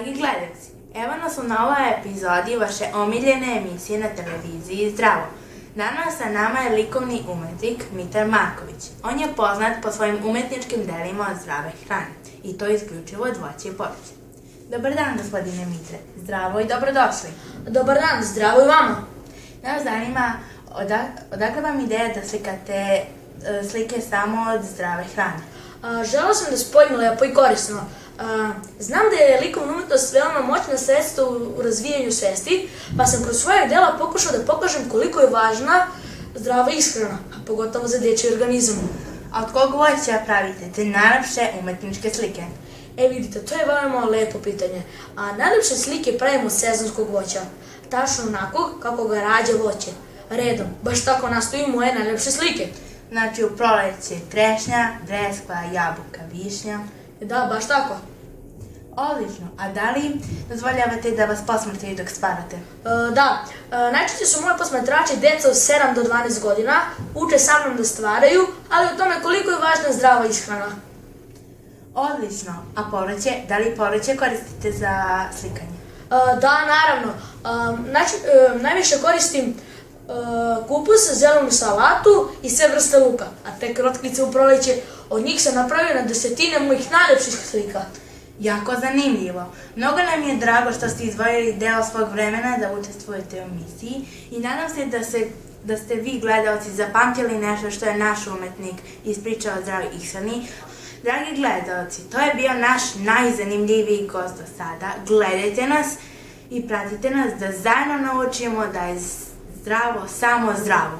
Dragi gledalci, evo nas u novoj epizodi vaše omiljene emisije na televiziji Zdravo. Danas sa nama je likovni umetnik Mitar Marković. On je poznat po svojim umetničkim delima od zdrave hrane i to isključivo od voća i povrća. Dobar dan, gospodine Mitre. Zdravo i dobrodošli. Dobar dan, zdravo i vama. Nas zanima odakle vam ideja da slikate slike samo od zdrave hrane? Želeo sam da spojim lepo i korisno. Znam da je likovna umetnost veoma moćna sredstvo u razvijanju svesti, pa sam kroz svoje dela pokušao da pokažem koliko je važna zdrava ishrana, a pogotovo za dečiji organizam. A od kog voća pravite te najlepše umetničke slike? Vidite, to je veoma lepo pitanje. Najlepše slike pravimo od sezonskog voća, tačno onako kako ga rađa voće. Redom, baš tako nastaju moje najlepše slike. Znači u proleće trešnja, breskva, jabuka, višnja. Da, baš tako. Odlično, a da li dozvoljavate da vas posmatraju dok stvarate? Da, najčešće su moje posmatrači deca od 7 do 12 godina, uče sa mnom da stvaraju, ali o tome koliko je važna zdrava ishrana. Odlično, a povrće, da li povrće koristite za slikanje? Da, naravno. Najviše koristim kupus, zelenu salatu i sve vrste luka, a te krotkvice u proleće, od njih sam napravio na desetine mojih najlepših slika. Jako zanimljivo. Mnogo nam je drago što ste izdvojili deo svog vremena da učestvujete u emisiji i nadam se da ste vi gledalci zapamtili nešto što je naš umetnik ispričao o zdravoj ishrani. Dragi gledalci, to je bio naš najzanimljiviji gost do sada. Gledajte nas i pratite nas da zajedno naučimo da je zdravo samo zdravo.